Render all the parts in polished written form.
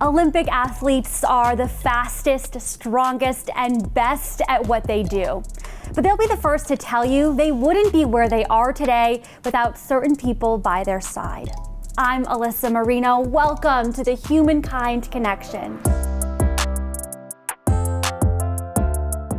Olympic athletes are the fastest, strongest, and best at what they do. But they'll be the first to tell you they wouldn't be where they are today without certain people by their side. I'm Alyssa Marino. Welcome to the Humankind Connection.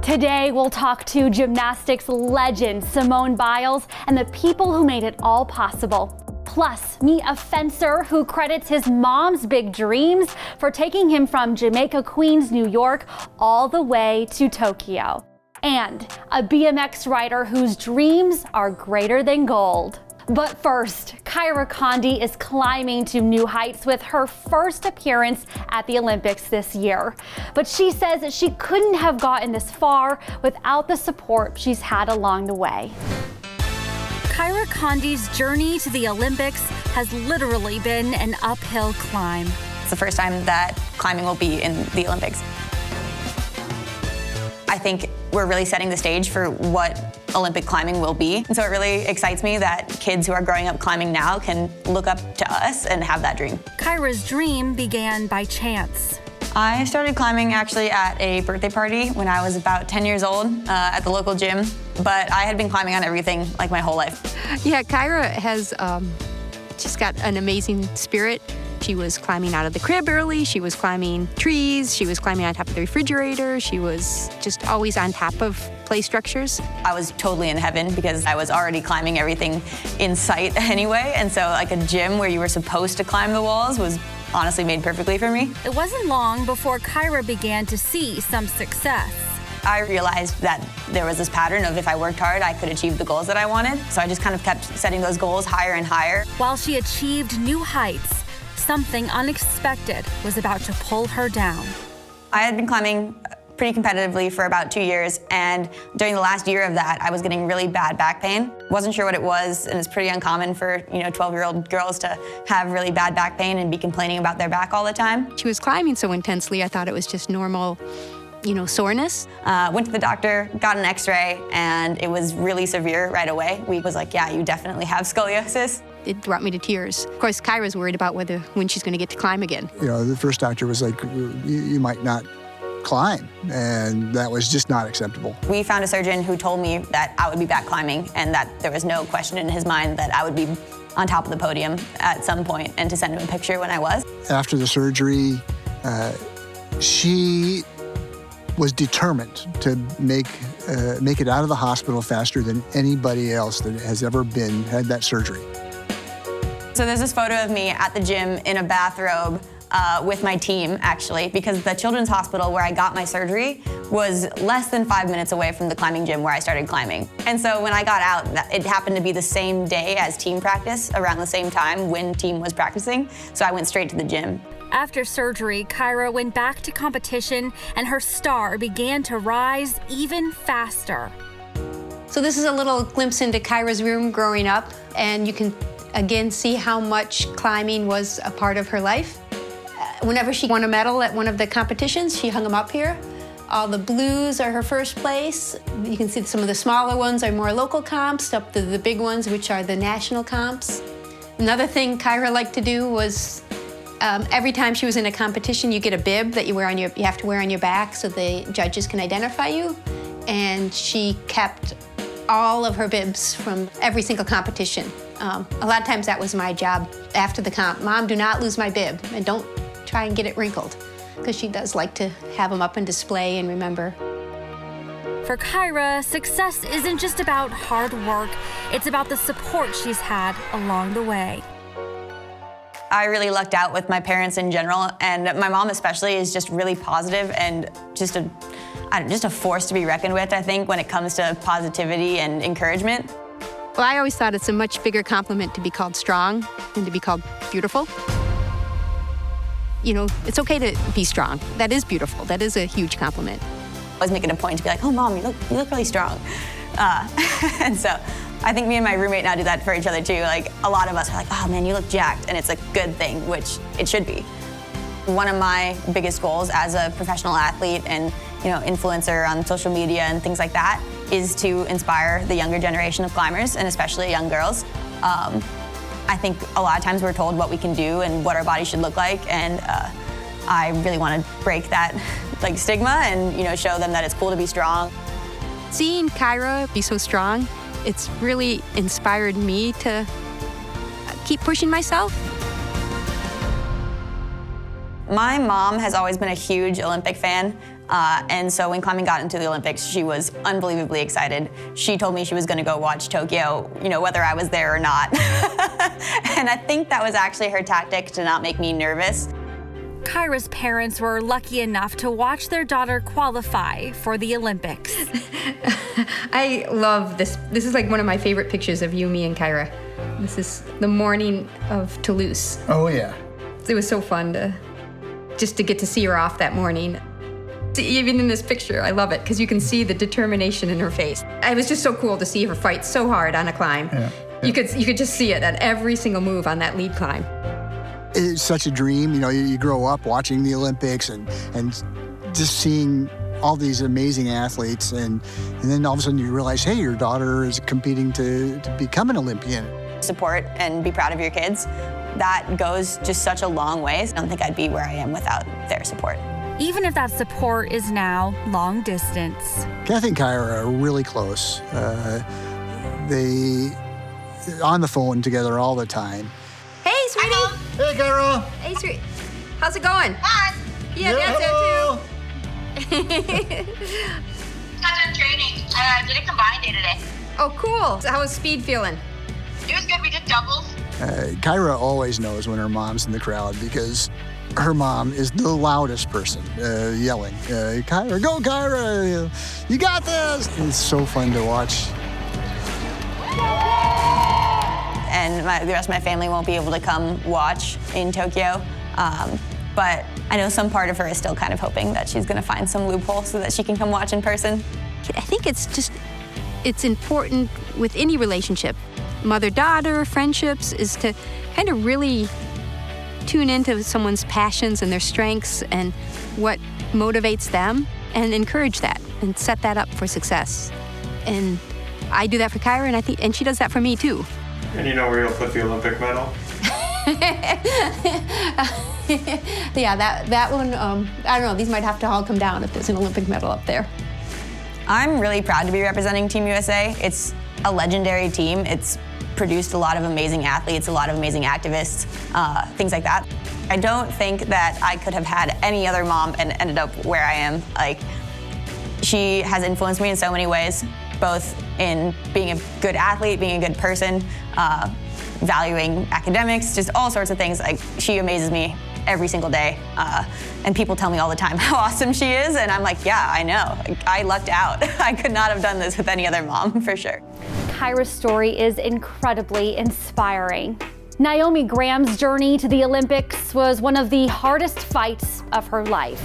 Today, we'll talk to gymnastics legend Simone Biles and the people who made it all possible. Plus, meet a fencer who credits his mom's big dreams for taking him from Jamaica, Queens, New York, all the way to Tokyo. And a BMX rider whose dreams are greater than gold. But first, Kyra CONDE is climbing to new heights with her first appearance at the Olympics this year. But she says that she couldn't have gotten this far without the support she's had along the way. Kyra CONDE's journey to the Olympics has literally been an uphill climb. It's the first time that climbing will be in the Olympics. I think we're really setting the stage for what Olympic climbing will be. And so it really excites me that kids who are growing up climbing now can look up to us and have that dream. Kyra's dream began by chance. I started climbing actually at a birthday party when I was about 10 years old at the local gym, but I had been climbing on everything like my whole life. Yeah, Kyra has just got an amazing spirit. She was climbing out of the crib early, she was climbing trees, she was climbing on top of the refrigerator, she was just always on top of play structures. I was totally in heaven because I was already climbing everything in sight anyway, and so like a gym where you were supposed to climb the walls was honestly made perfectly for me. It wasn't long before Kyra began to see some success. I realized that there was this pattern of if I worked hard, I could achieve the goals that I wanted. So I just kind of kept setting those goals higher and higher. While she achieved new heights, something unexpected was about to pull her down. I had been climbing pretty competitively for about 2 years, and during the last year of that, I was getting really bad back pain. Wasn't sure what it was, and it's pretty uncommon for 12-year-old girls to have really bad back pain and be complaining about their back all the time. She was climbing so intensely, I thought it was just normal, soreness. Went to the doctor, got an x-ray, and it was really severe right away. We was like, yeah, you definitely have scoliosis. It brought me to tears. Of course, Kyra's worried about when she's going to get to climb again. The first doctor was like, you might not climb, and that was just not acceptable. We found a surgeon who told me that I would be back climbing and that there was no question in his mind that I would be on top of the podium at some point, and to send him a picture when I was. After the surgery, she was determined to make it out of the hospital faster than anybody else that has ever had that surgery. So there's this photo of me at the gym in a bathrobe with my team, actually, because the children's hospital where I got my surgery was less than 5 minutes away from the climbing gym where I started climbing. And so when I got out, it happened to be the same day as team practice, around the same time when team was practicing, so I went straight to the gym. After surgery, Kyra went back to competition and her star began to rise even faster. So this is a little glimpse into Kyra's room growing up, and you can again see how much climbing was a part of her life. Whenever she won a medal at one of the competitions, she hung them up here. All the blues are her first place. You can see some of the smaller ones are more local comps, up to the big ones, which are the national comps. Another thing Kyra liked to do was every time she was in a competition, you get a bib that you have to wear on your back so the judges can identify you. And she kept all of her bibs from every single competition. A lot of times that was my job after the comp. Mom, do not lose my bib, and don't try and get it wrinkled, because she does like to have them up and display and remember. For Kyra, success isn't just about hard work, it's about the support she's had along the way. I really lucked out with my parents in general, and my mom especially is just really positive and just a force to be reckoned with, I think, when it comes to positivity and encouragement. Well, I always thought it's a much bigger compliment to be called strong than to be called beautiful. It's okay to be strong. That is beautiful. That is a huge compliment. I was making a point to be like, oh, Mom, you look really strong. And so I think me and my roommate now do that for each other too. Like, a lot of us are like, oh man, you look jacked, and it's a good thing, which it should be. One of my biggest goals as a professional athlete and influencer on social media and things like that is to inspire the younger generation of climbers, and especially young girls. I think a lot of times we're told what we can do and what our body should look like, and I really want to break that like stigma and, you know, show them that it's cool to be strong. Seeing Kyra be so strong, it's really inspired me to keep pushing myself. My mom has always been a huge Olympic fan, and so when climbing got into the Olympics, she was unbelievably excited. She told me she was going to go watch Tokyo, you know, whether I was there or not. And I think that was actually her tactic to not make me nervous. Kyra's parents were lucky enough to watch their daughter qualify for the Olympics. I love this. This is like one of my favorite pictures of you, me, and Kyra. This is the morning of Toulouse. Oh, yeah. It was so fun to get to see her off that morning. Even in this picture, I love it because you can see the determination in her face. It was just so cool to see her fight so hard on a climb. Yeah. You could just see it at every single move on that lead climb. It's such a dream. You know, you grow up watching the Olympics and just seeing all these amazing athletes, and then all of a sudden you realize, hey, your daughter is competing to become an Olympian. Support and be proud of your kids. That goes just such a long way. I don't think I'd be where I am without their support. Even if that support is now long distance. Kathy and Kyra are really close. They on the phone together all the time. Hey, sweetie. Hey, Kyra. Hey, sweetie. How's it going? Hi. Yeah, Dad's hello. there too. Got done training. I did a combined day today. Oh, cool. So how was speed feeling? It was good. We did doubles. Kyra always knows when her mom's in the crowd because her mom is the loudest person yelling, Kyra, go Kyra, you got this. It's so fun to watch. And the rest of my family won't be able to come watch in Tokyo. But I know some part of her is still kind of hoping that she's gonna find some loophole so that she can come watch in person. I think it's important with any relationship, mother-daughter, friendships, is to kind of really tune into someone's passions and their strengths and what motivates them and encourage that and set that up for success. And I do that for Kyra, and she does that for me too. And you know where you'll put the Olympic medal? Yeah, that one, I don't know, these might have to all come down if there's an Olympic medal up there. I'm really proud to be representing Team USA. It's a legendary team. It's produced a lot of amazing athletes, a lot of amazing activists, things like that. I don't think that I could have had any other mom and ended up where I am. Like, she has influenced me in so many ways, both in being a good athlete, being a good person, valuing academics, just all sorts of things. Like, she amazes me every single day. And people tell me all the time how awesome she is, and I'm like, yeah, I know. I lucked out. I could not have done this with any other mom, for sure. Kyra's story is incredibly inspiring. Naomi Graham's journey to the Olympics was one of the hardest fights of her life.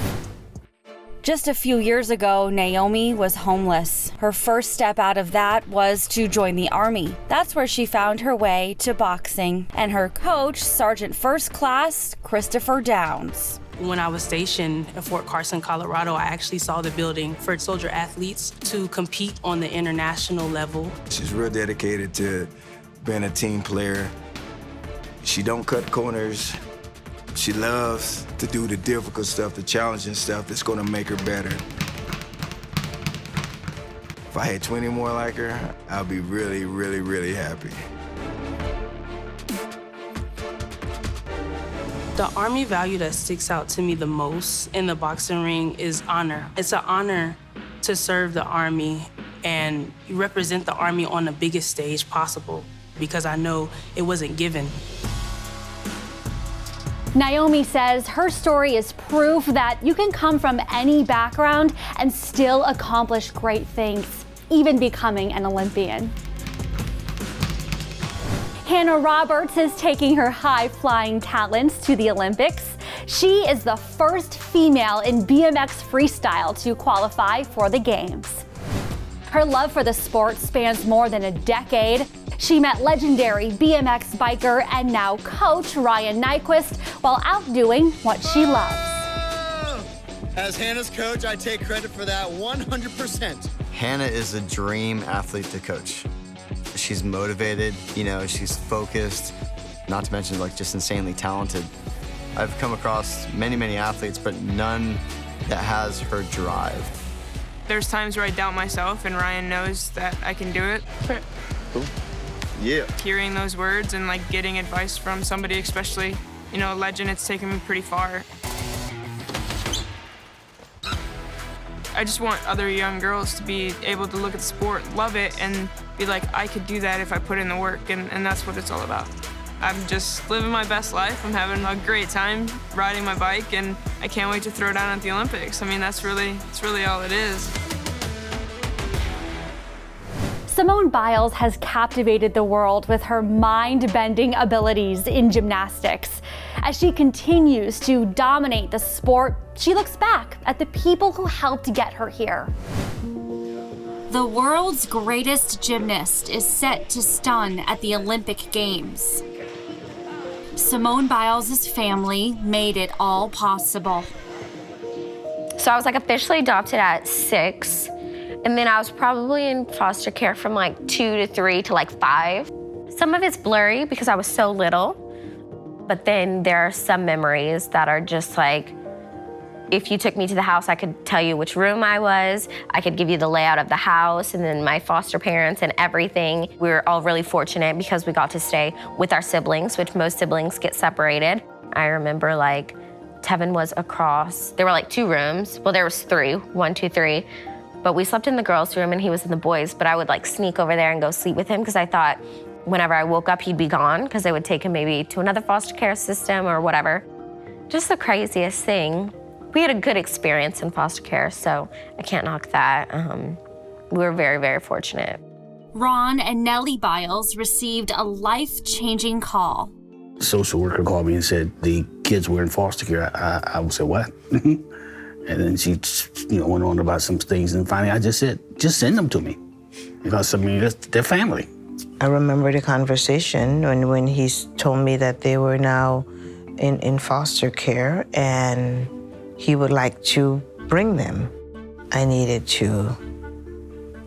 Just a few years ago, Naomi was homeless. Her first step out of that was to join the Army. That's where she found her way to boxing. And her coach, Sergeant First Class Christopher Downs. When I was stationed at Fort Carson, Colorado, I actually saw the building for soldier athletes to compete on the international level. She's real dedicated to being a team player. She don't cut corners. She loves to do the difficult stuff, the challenging stuff that's gonna make her better. If I had 20 more like her, I'd be really, really, really happy. The Army value that sticks out to me the most in the boxing ring is honor. It's an honor to serve the Army and represent the Army on the biggest stage possible, because I know it wasn't given. Naomi says her story is proof that you can come from any background and still accomplish great things, even becoming an Olympian. Hannah Roberts is taking her high-flying talents to the Olympics. She is the first female in BMX freestyle to qualify for the Games. Her love for the sport spans more than a decade. She met legendary BMX biker and now coach Ryan Nyquist while out doing what she loves. As Hannah's coach, I take credit for that 100%. Hannah is a dream athlete to coach. She's motivated, she's focused, not to mention just insanely talented. I've come across many, many athletes, but none that has her drive. There's times where I doubt myself, and Ryan knows that I can do it. Cool. Yeah. Hearing those words and like getting advice from somebody, especially, you know, a legend, it's taken me pretty far. I just want other young girls to be able to look at the sport, love it, and be like, I could do that if I put in the work, and that's what it's all about. I'm just living my best life. I'm having a great time riding my bike, and I can't wait to throw down at the Olympics. I mean, that's really all it is. Simone Biles has captivated the world with her mind-bending abilities in gymnastics. As she continues to dominate the sport, she looks back at the people who helped get her here. The world's greatest gymnast is set to stun at the Olympic Games. Simone Biles' family made it all possible. So I was like officially adopted at 6. And then I was probably in foster care from like 2 to 3 to like 5. Some of it's blurry because I was so little, but then there are some memories that are just like, if you took me to the house, I could tell you which room I was, I could give you the layout of the house, and then my foster parents and everything. We were all really fortunate because we got to stay with our siblings, which most siblings get separated. I remember like Tevin was across, there were like 2 rooms, well there was 3, 1, 2, 3. But we slept in the girls' room and he was in the boys', but I would like sneak over there and go sleep with him because I thought whenever I woke up, he'd be gone because they would take him maybe to another foster care system or whatever. Just the craziest thing. We had a good experience in foster care, so I can't knock that. We were very, very fortunate. Ron and Nellie Biles received a life-changing call. The social worker called me and said the kids were in foster care. I said, what? And then she, went on about some things, and finally I just said, just send them to me. Because, I mean, that's their family. I remember the conversation when he told me that they were now in foster care and he would like to bring them. I needed to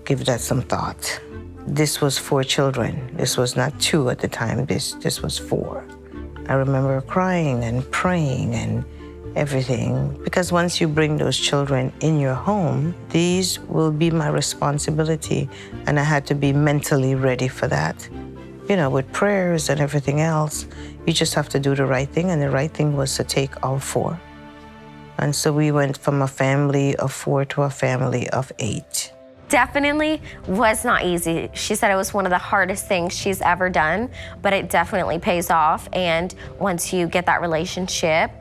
give that some thought. This was 4 children. This was not 2 at the time, this was 4. I remember crying and praying and everything, because once you bring those children in your home, these will be my responsibility, and I had to be mentally ready for that. You know, with prayers and everything else, you just have to do the right thing, and the right thing was to take all 4. And so we went from a family of 4 to a family of 8. Definitely was not easy. She said it was one of the hardest things she's ever done, but it definitely pays off. And once you get that relationship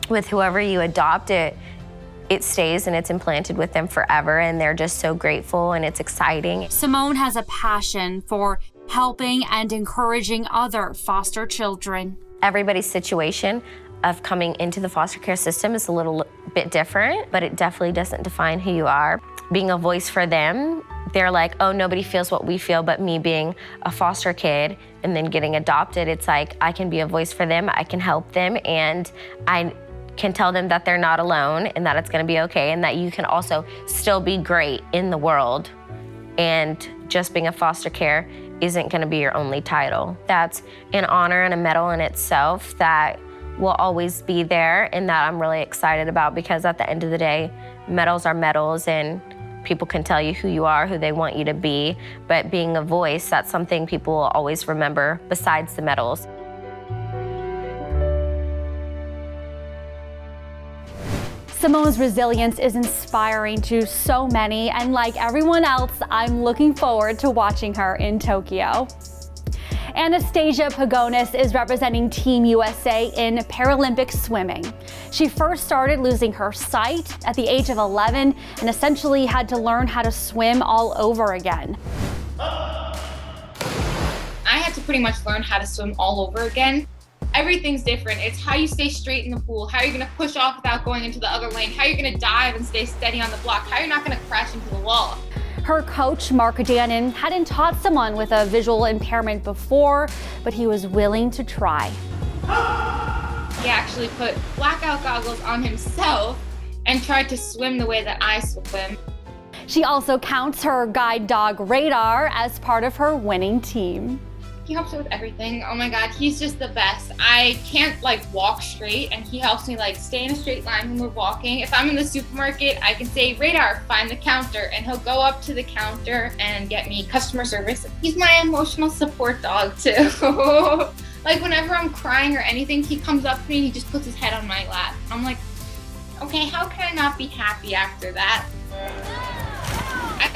with whoever you adopt, it stays and it's implanted with them forever, and they're just so grateful and it's exciting. Simone has a passion for helping and encouraging other foster children. Everybody's situation of coming into the foster care system is a little bit different, but it definitely doesn't define who you are. Being a voice for them, they're like, oh, nobody feels what we feel but me being a foster kid and then getting adopted. It's like, I can be a voice for them, I can help them, and I can tell them that they're not alone and that it's gonna be okay and that you can also still be great in the world. And just being a foster care isn't gonna be your only title. That's an honor and a medal in itself that will always be there, and that I'm really excited about, because at the end of the day, medals are medals and people can tell you who you are, who they want you to be, but being a voice, that's something people will always remember besides the medals. Simone's resilience is inspiring to so many, and like everyone else, I'm looking forward to watching her in Tokyo. Anastasia Poggionas is representing Team USA in Paralympic swimming. She first started losing her sight at the age of 11 and essentially had to learn how to swim all over again. I had to pretty much learn how to swim all over again. Everything's different. It's how you stay straight in the pool, how you're gonna push off without going into the other lane, how you're gonna dive and stay steady on the block, how you're not gonna crash into the wall. Her coach, Mark Dannon, hadn't taught someone with a visual impairment before, but he was willing to try. He actually put blackout goggles on himself and tried to swim the way that I swim. She also counts her guide dog Radar as part of her winning team. He helps me with everything. Oh my God, he's just the best. I can't like walk straight, and he helps me like stay in a straight line when we're walking. If I'm in the supermarket, I can say, Radar, find the counter, and he'll go up to the counter and get me customer service. He's my emotional support dog too. Like whenever I'm crying or anything, he comes up to me and he just puts his head on my lap. I'm like, okay, how can I not be happy after that?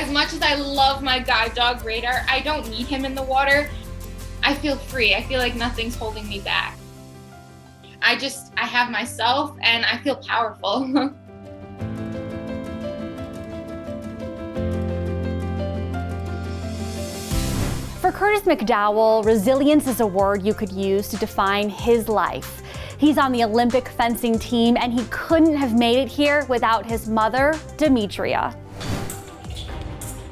As much as I love my guide dog, Radar, I don't need him in the water. I feel free. I feel like nothing's holding me back. I have myself and I feel powerful. For Curtis McDowell, resilience is a word you could use to define his life. He's on the Olympic fencing team, and he couldn't have made it here without his mother, Demetria.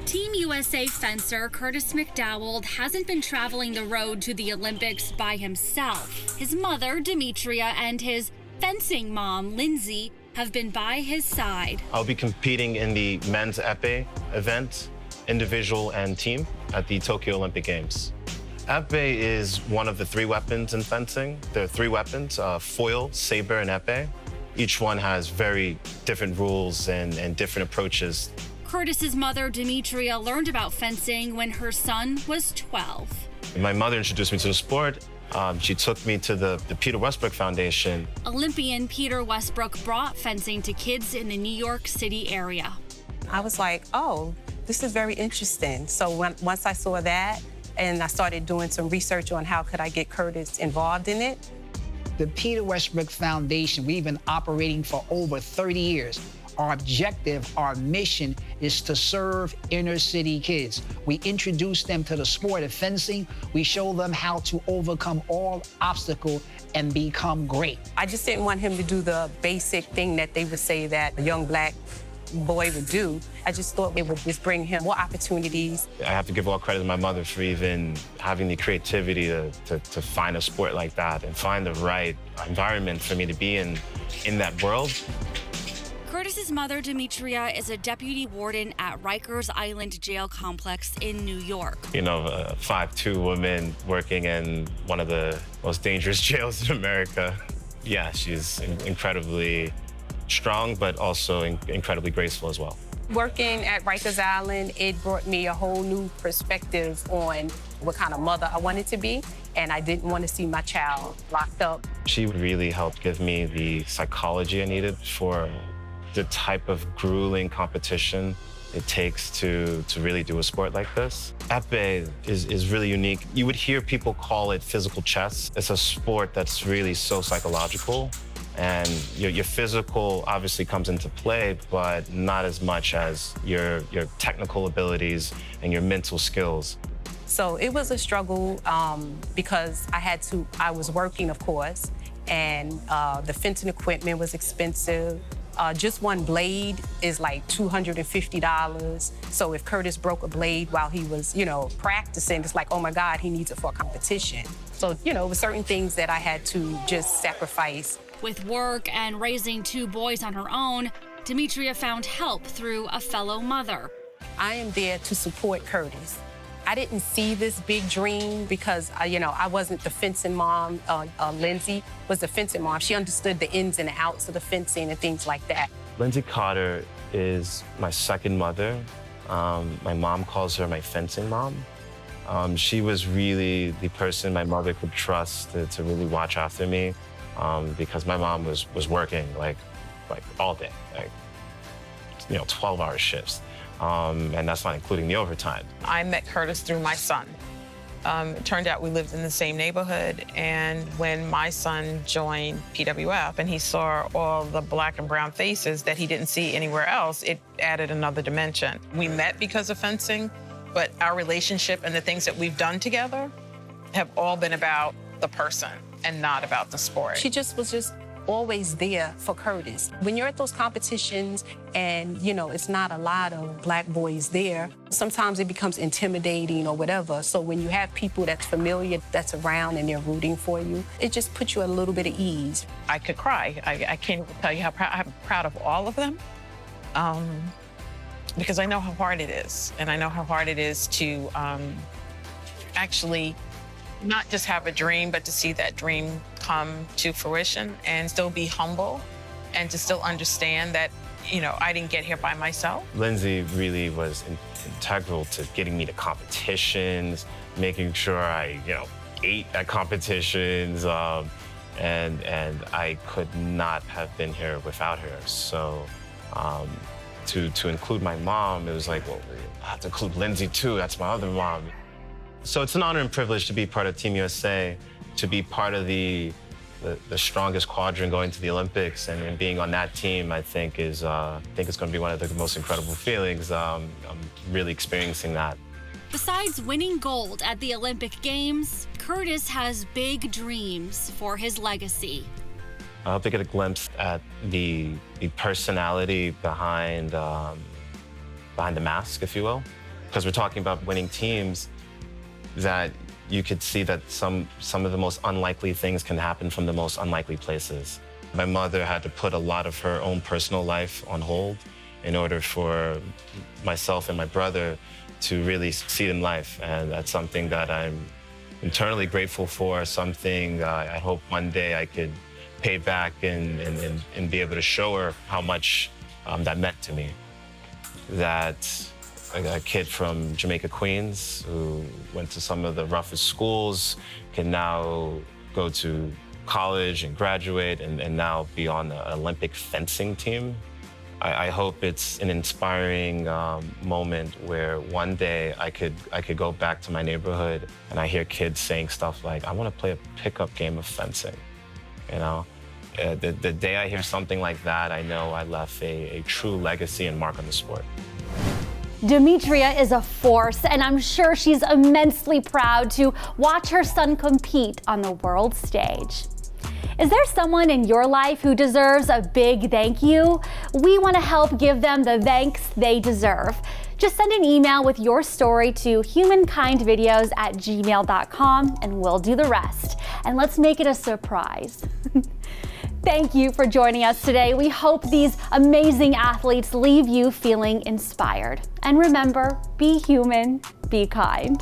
Team USA fencer Curtis McDowell hasn't been traveling the road to the Olympics by himself. His mother, Demetria, and his fencing mom, Lindsay, have been by his side. I'll be competing in the men's épée event, individual and team, at the Tokyo Olympic Games. Épée is one of the 3 weapons in fencing. There are 3 weapons, foil, saber, and épée. Each one has very different rules and different approaches. Curtis's mother, Demetria, learned about fencing when her son was 12. My mother introduced me to the sport. She took me to the Peter Westbrook Foundation. Olympian Peter Westbrook brought fencing to kids in the New York City area. I was like, oh, this is very interesting. So once I saw that, and I started doing some research on how could I get Curtis involved in it. The Peter Westbrook Foundation, we've been operating for over 30 years. Our objective, our mission is to serve inner city kids. We introduce them to the sport of fencing. We show them how to overcome all obstacles and become great. I just didn't want him to do the basic thing that they would say that a young black boy would do. I just thought it would just bring him more opportunities. I have to give all credit to my mother for even having the creativity to find a sport like that and find the right environment for me to be in that world. Curtis's mother, Demetria, is a deputy warden at Rikers Island Jail Complex in New York. You know, a 5'2" woman working in one of the most dangerous jails in America. Yeah, she's incredibly strong, but also incredibly graceful as well. Working at Rikers Island, it brought me a whole new perspective on what kind of mother I wanted to be, and I didn't want to see my child locked up. She really helped give me the psychology I needed for the type of grueling competition it takes to really do a sport like this. Épée is really unique. You would hear people call it physical chess. It's a sport that's really so psychological. And your physical obviously comes into play, but not as much as your technical abilities and your mental skills. So it was a struggle because I was working, of course, and the fencing equipment was expensive. Just one blade is like $250. So if Curtis broke a blade while he was, practicing, it's like, oh my God, he needs it for a competition. So, it was certain things that I had to just sacrifice. With work and raising 2 boys on her own, Demetria found help through a fellow mother. I am there to support Curtis. I didn't see this big dream because, I wasn't the fencing mom. Lindsay was the fencing mom. She understood the ins and outs of the fencing and things like that. Lindsay Cotter is my second mother. My mom calls her my fencing mom. She was really the person my mother could trust to really watch after me. Because my mom was working like all day, 12-hour shifts. And that's not including the overtime. I met Curtis through my son. It turned out we lived in the same neighborhood, and when my son joined PWF and he saw all the black and brown faces that he didn't see anywhere else, it added another dimension. We met because of fencing, but our relationship and the things that we've done together have all been about the person and not about the sport. She was always there for Curtis. When you're at those competitions and, it's not a lot of black boys there, sometimes it becomes intimidating or whatever. So when you have people that's familiar, that's around and they're rooting for you, it just puts you at a little bit of ease. I could cry. I can't even tell you how I'm proud of all of them because I know how hard it is. And I know how hard it is to actually not just have a dream, but to see that dream come to fruition and still be humble and to still understand that, I didn't get here by myself. Lindsay really was integral to getting me to competitions, making sure I, ate at competitions, and I could not have been here without her. So to include my mom, it was like, well, I have to include Lindsay too, that's my other mom. So it's an honor and privilege to be part of Team USA, to be part of the strongest quadrant going to the Olympics, and being on that team, I think it's going to be one of the most incredible feelings. I'm really experiencing that. Besides winning gold at the Olympic Games, Curtis has big dreams for his legacy. I hope to get a glimpse at the personality behind the mask, if you will. Because we're talking about winning teams, that you could see that some of the most unlikely things can happen from the most unlikely places. My mother had to put a lot of her own personal life on hold in order for myself and my brother to really succeed in life. And that's something that I'm internally grateful for, something I hope one day I could pay back and be able to show her how much that meant to me. That a kid from Jamaica, Queens, who went to some of the roughest schools, can now go to college and graduate and now be on the Olympic fencing team. I hope it's an inspiring moment where one day I could go back to my neighborhood and I hear kids saying stuff like, I want to play a pickup game of fencing. The day I hear something like that, I know I left a true legacy and mark on the sport. Demetria is a force, and I'm sure she's immensely proud to watch her son compete on the world stage. Is there someone in your life who deserves a big thank you? We want to help give them the thanks they deserve. Just send an email with your story to humankindvideos@gmail.com and we'll do the rest. And let's make it a surprise. Thank you for joining us today. We hope these amazing athletes leave you feeling inspired. And remember, be human, be kind.